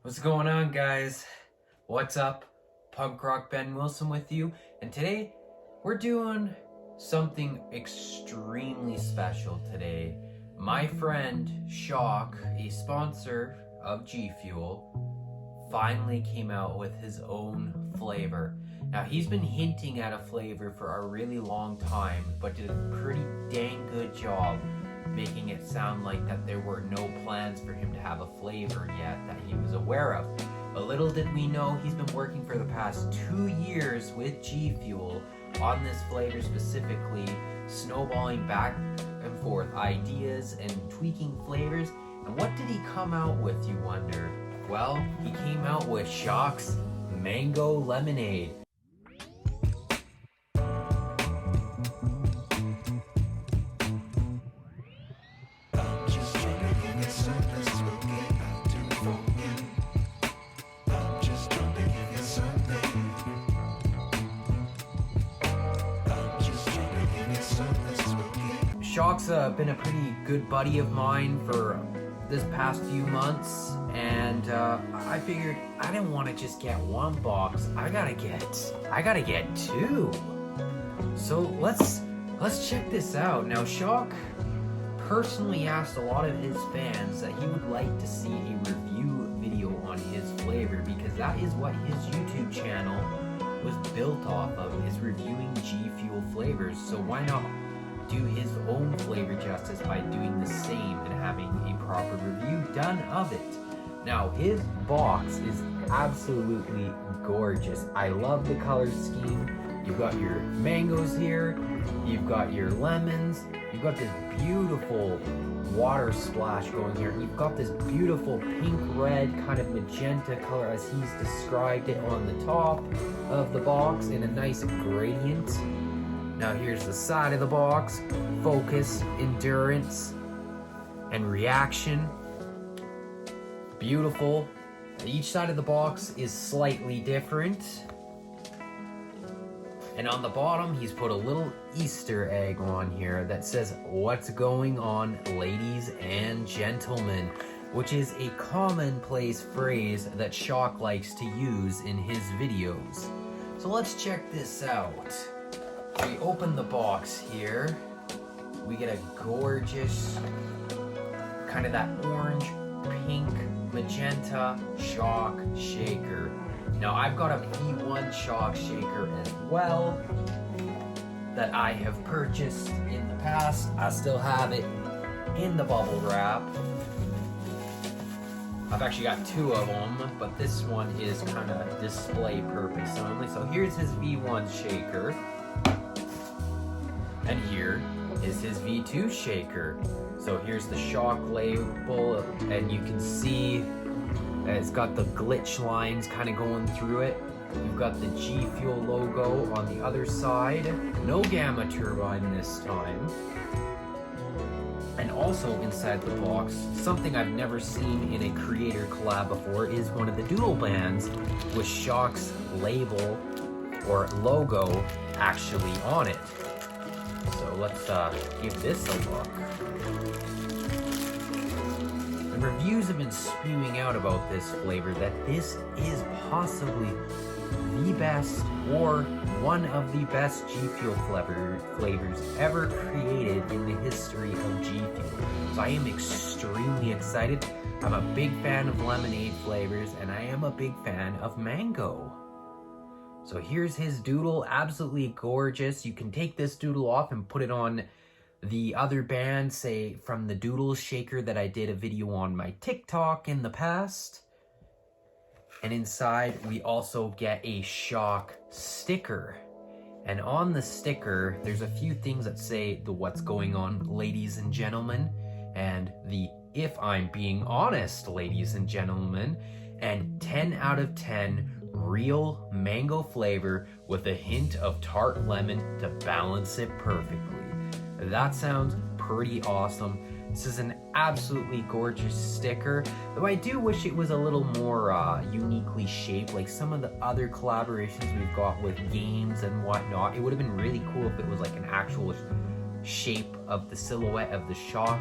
What's going on, guys? What's up? Punk Rock Ben Wilson with you, and today we're doing something extremely special today. My friend Shock, a sponsor of G Fuel, finally came out with his own flavor. Now, he's been hinting at a flavor for a really long time, but did a pretty dang good job making it sound like that there were no plans for him to have a flavor yet that he was aware of. But little did we know, he's been working for the past 2 years with G Fuel on this flavor specifically, snowballing back and forth ideas and tweaking flavors. And what did he come out with, you wonder? Well, he came out with Shock's Mango Lemonade. Shock's been a pretty good buddy of mine for this past few months, and I figured I didn't want to just get one box. I gotta get two. So let's check this out. Now, Shock personally asked a lot of his fans that he would like to see a review video on his flavor, because that is what his YouTube channel was built off of, is reviewing G Fuel flavors. So why not do his own flavor justice by doing the same and having a proper review done of it. Now, his box is absolutely gorgeous. I love the color scheme. You've got your mangoes here, you've got your lemons, you've got this beautiful water splash going here, you've got this beautiful pink red kind of magenta color as he's described it on the top of the box in a nice gradient. Now here's the side of the box: focus, endurance, and reaction. Beautiful. Each side of the box is slightly different. And on the bottom, he's put a little Easter egg on here that says, "What's going on, ladies and gentlemen?" which is a commonplace phrase that Shock likes to use in his videos. So let's check this out. We open the box here, we get a gorgeous, kind of that orange, pink, magenta Shock shaker. Now, I've got a V1 Shock shaker as well that I have purchased in the past. I still have it in the bubble wrap. I've actually got two of them, but this one is kind of display purpose only. So here's his V1 shaker. And here is his V2 shaker. So here's the Shock label, and you can see it's got the glitch lines kind of going through it. You've got the G Fuel logo on the other side. No gamma turbine this time. And also inside the box, something I've never seen in a creator collab before, is one of the doodle bands with Shock's label or logo actually on it. So let's give this a look. The reviews have been spewing out about this flavor that this is possibly the best or one of the best G Fuel flavors ever created in the history of G Fuel. So I am extremely excited. I'm a big fan of lemonade flavors, and I am a big fan of mango. So here's his doodle, absolutely gorgeous. You can take this doodle off and put it on the other band, say from the doodle shaker that I did a video on my TikTok in the past. And inside we also get a Shock sticker. And on the sticker, there's a few things that say the "What's going on, ladies and gentlemen," and the "If I'm being honest, ladies and gentlemen," and 10 out of 10 real mango flavor with a hint of tart lemon to balance it perfectly. That sounds pretty awesome. This is an absolutely gorgeous sticker, though I do wish it was a little more uniquely shaped, like some of the other collaborations we've got with games and whatnot. It would have been really cool if it was like an actual shape of the silhouette of the Shock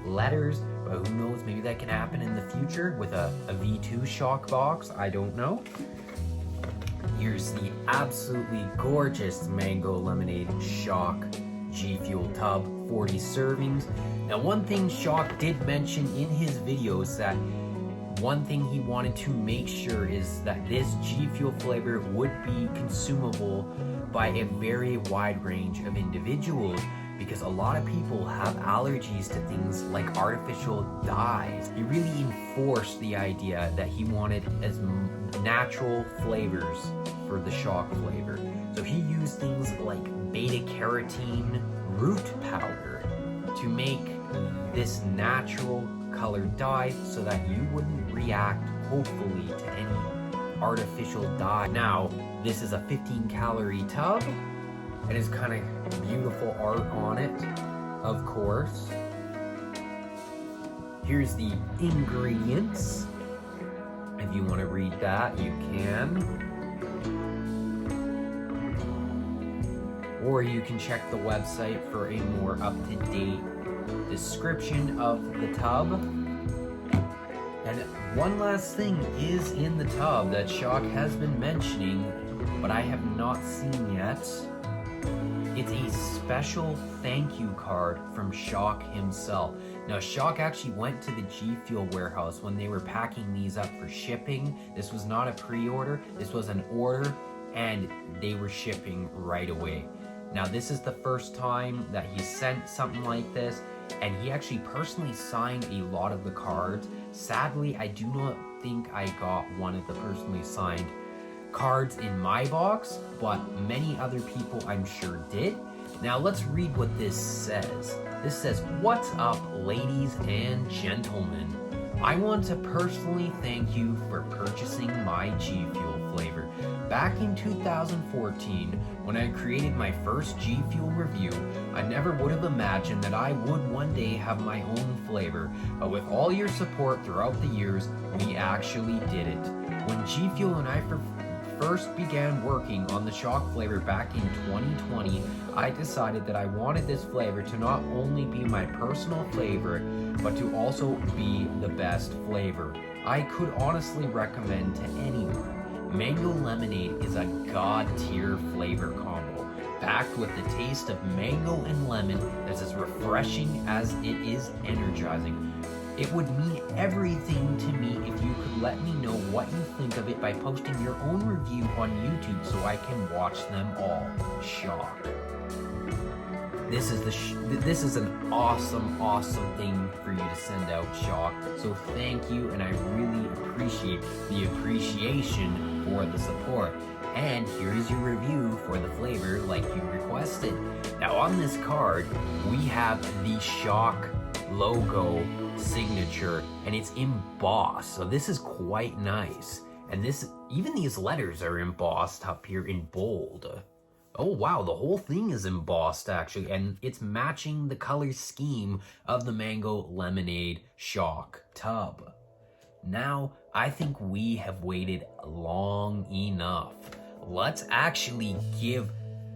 letters, but who knows, maybe that can happen in the future with a V2 shock box, I don't know. Here's the absolutely gorgeous Mango Lemonade Shock G Fuel tub, 40 servings. Now, one thing Shock did mention in his videos, that one thing he wanted to make sure is that this G Fuel flavor would be consumable by a very wide range of individuals, because a lot of people have allergies to things like artificial dyes. He really enforced the idea that he wanted as natural flavors for the Shock flavor. So he used things like beta-carotene root powder to make this natural colored dye so that you wouldn't react, hopefully, to any artificial dye. Now, this is a 15-calorie tub. It is kind of beautiful art on it, of course. Here's the ingredients. If you want to read that, you can. Or you can check the website for a more up-to-date description of the tub. And one last thing is in the tub that Shock has been mentioning, but I have not seen yet. It's a special thank you card from Shock himself. Now, Shock actually went to the G Fuel warehouse when they were packing these up for shipping. This was not a pre-order, this was an order, and they were shipping right away. Now, this is the first time that he sent something like this, and he actually personally signed a lot of the cards. Sadly, I do not think I got one of the personally signed cards in my box, but many other people I'm sure did. Now let's read what this says. This says, "What's up, ladies and gentlemen? I want to personally thank you for purchasing my G Fuel flavor. Back in 2014, when I created my first G Fuel review, I never would have imagined that I would one day have my own flavor, but with all your support throughout the years, we actually did it. When G Fuel and I first began working on the Shock flavor back in 2020, I decided that I wanted this flavor to not only be my personal favorite, but to also be the best flavor I could honestly recommend to anyone. Mango Lemonade is a god-tier flavor combo, packed with the taste of mango and lemon that's as refreshing as it is energizing. It would mean everything to me if you could let me know what you think of it by posting your own review on YouTube so I can watch them all. Shock." This is an awesome thing for you to send out, Shock. So thank you, and I really appreciate the appreciation for the support. And here is your review for the flavor like you requested. Now, on this card, we have the Shock logo signature, and it's embossed, so this is quite nice. And even these letters are embossed up here in bold. Oh wow, the whole thing is embossed actually, and it's matching the color scheme of the Mango Lemonade Shock tub. Now, I think we have waited long enough. Let's actually give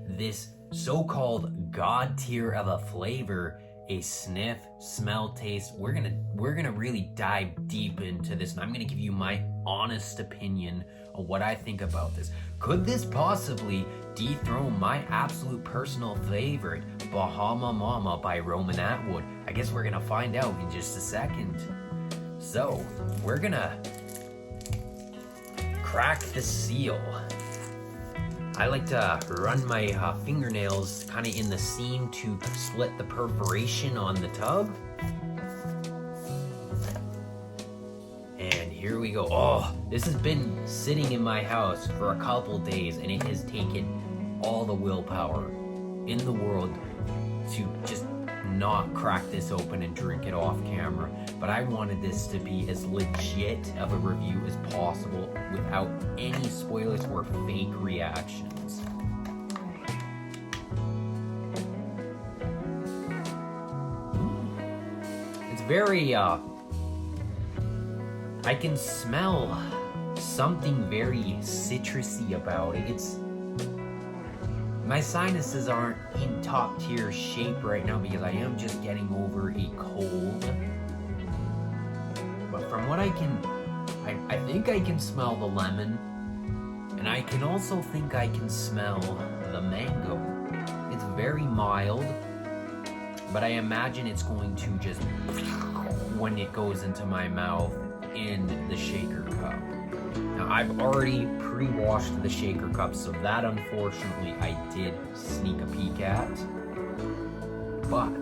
this so-called god tier of a flavor a sniff, smell, taste. We're gonna really dive deep into this, and I'm gonna give you my honest opinion on what I think about this. Could this possibly dethrone my absolute personal favorite, Bahama Mama by Roman Atwood? I guess we're gonna find out in just a second. So, we're gonna crack the seal. I like to run my fingernails kind of in the seam to split the perforation on the tub. And here we go. Oh, this has been sitting in my house for a couple days, and it has taken all the willpower in the world to just not crack this open and drink it off camera. But I wanted this to be as legit of a review as possible without any spoilers or fake reactions. It's very, I can smell something very citrusy about it. It's My sinuses aren't in top tier shape right now because I am just getting over a cold. But from what I think I can smell the lemon, and I can also think I can smell the mango. It's very mild, but I imagine it's going to just, when it goes into my mouth, in the shaker cup. Now, I've already pre-washed the shaker cup, so that unfortunately I did sneak a peek at. But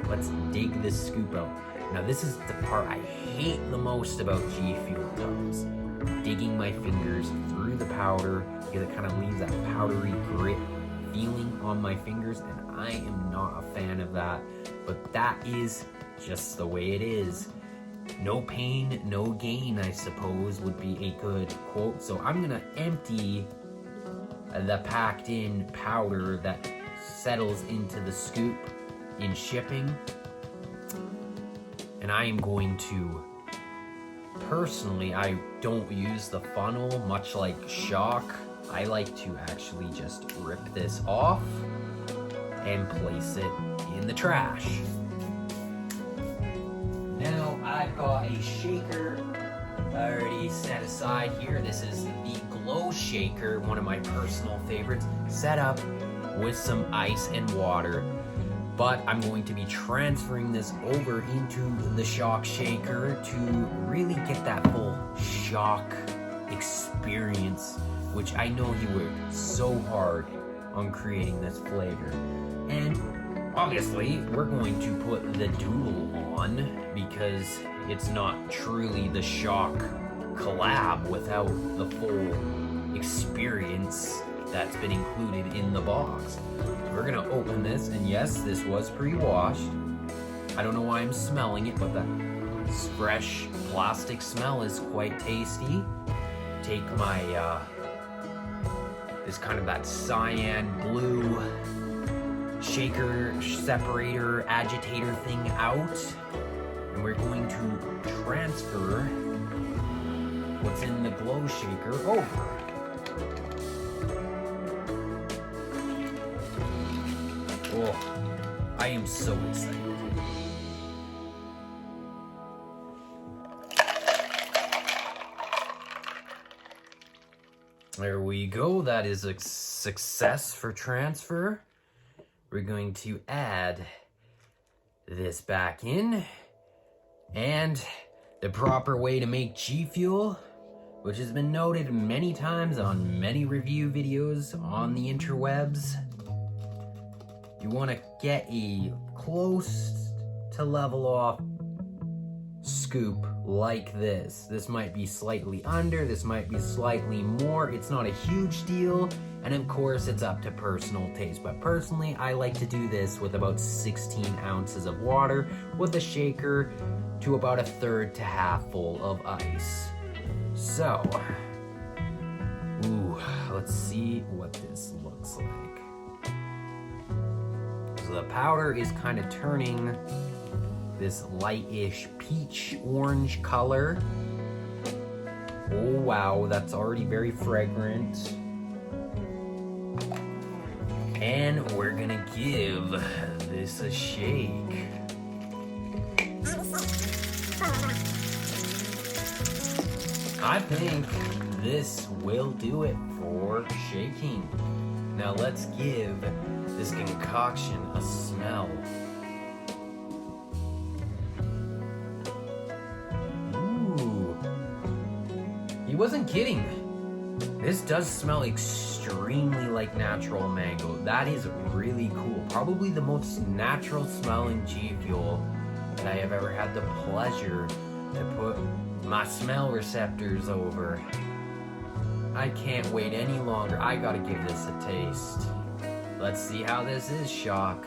let's dig this scoop out. Now, this is the part I hate the most about G Fuel tubs. Digging my fingers through the powder because it kind of leaves that powdery grit feeling on my fingers, and I am not a fan of that. But that is just the way it is. No pain, no gain, I suppose, would be a good quote. So I'm gonna empty the packed in powder that settles into the scoop in shipping. And I am going to, personally, I don't use the funnel, much like Shock. I like to actually just rip this off and place it in the trash. Now I've got a shaker already set aside here. This is the Glow Shaker, one of my personal favorites, set up with some ice and water. But I'm going to be transferring this over into the Shock Shaker to really get that full shock experience, which I know he worked so hard on creating this flavor. And obviously, we're going to put the Doodle on because it's not truly the Shock collab without the full experience that's been included in the box. We're gonna open this, and yes, this was pre-washed. I don't know why I'm smelling it, but that fresh plastic smell is quite tasty. Take my, this kind of that cyan blue shaker, separator, agitator thing out, and we're going to transfer what's in the Glow Shaker over. Oh, I am so excited. There we go. That is a success for transfer. We're going to add this back in. And the proper way to make G Fuel, which has been noted many times on many review videos on the interwebs, you want to get a close to level off scoop like this. This might be slightly under, this might be slightly more. It's not a huge deal, and of course it's up to personal taste. But personally, I like to do this with about 16 ounces of water with a shaker to about a third to half full of ice. So, let's see what this looks like. So the powder is kind of turning this lightish peach orange color. Oh wow, that's already very fragrant. And we're gonna give this a shake. I think this will do it for shaking. Now let's give this concoction a smell. Ooh, he wasn't kidding. This does smell extremely like natural mango. That is really cool. Probably the most natural smelling G Fuel that I have ever had the pleasure to put my smell receptors over. I can't wait any longer. I gotta give this a taste. Let's see how this is, Shock.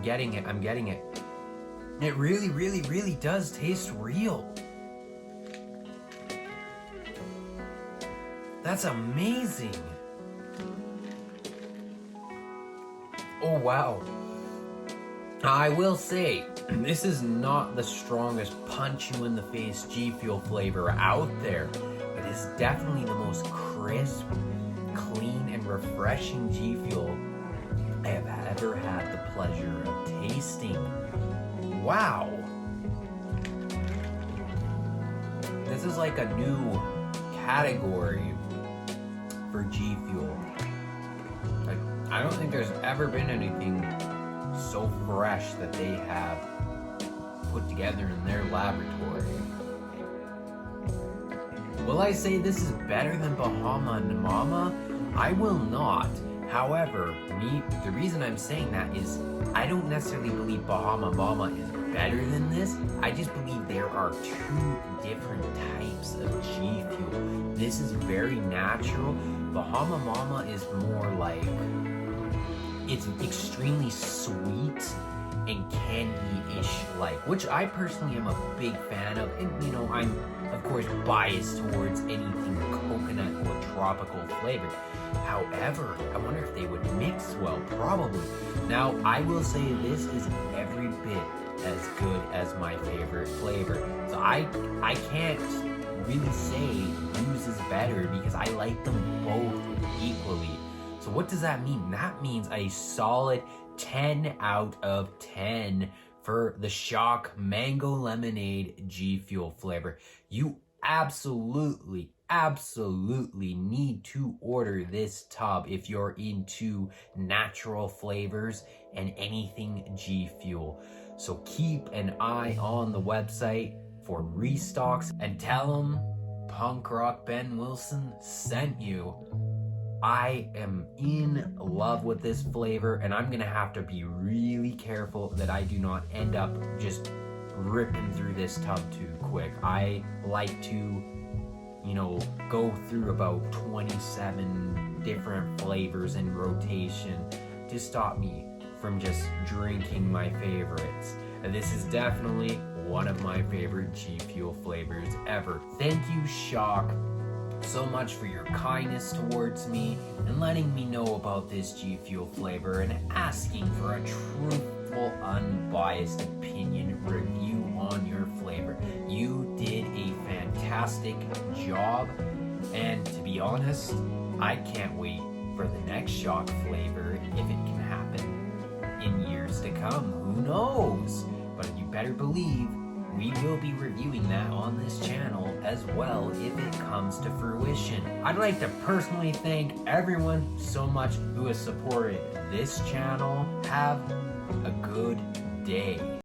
getting it. I'm getting it. It really, really, really does taste real. That's amazing. Oh, wow. I will say, this is not the strongest punch you in the face G Fuel flavor out there. It is definitely the most crisp, clean, and refreshing G Fuel I have ever had the pleasure of tasting. Wow. This is like a new category for G Fuel. I don't think there's ever been anything so fresh that they have put together in their laboratory. Will I say this is better than Bahama and Mama? I will not. However, the reason I'm saying that is I don't necessarily believe Bahama Mama is better than this. I just believe there are two different types of G Fuel. This is very natural. Bahama Mama is more like, it's extremely sweet and candy-ish like, which I personally am a big fan of. And you know, I'm of course biased towards anything coconut or tropical flavored. However, I wonder if they would mix well. Probably. Now, I will say this is every bit as good as my favorite flavor. So I can't really say whose is better because I like them both equally. So what does that mean? That means a solid 10 out of 10 for the Shock Mango Lemonade G Fuel flavor. You absolutely need to order this tub if you're into natural flavors and anything G Fuel. So keep an eye on the website for restocks and tell them Punk Rock Ben Wilson sent you. I am in love with this flavor, and I'm gonna have to be really careful that I do not end up just ripping through this tub too quick. I like to, you know, go through about 27 different flavors in rotation to stop me from just drinking my favorites. And this is definitely one of my favorite G Fuel flavors ever. Thank you, Shock, so much for your kindness towards me and letting me know about this G Fuel flavor and asking for a truthful, unbiased opinion review on your flavor. You did a fantastic job, and to be honest, I can't wait for the next Shock flavor if it can happen in years to come. Who knows? But you better believe we will be reviewing that on this channel as well if it comes to fruition. I'd like to personally thank everyone so much who has supported this channel. Have a good day.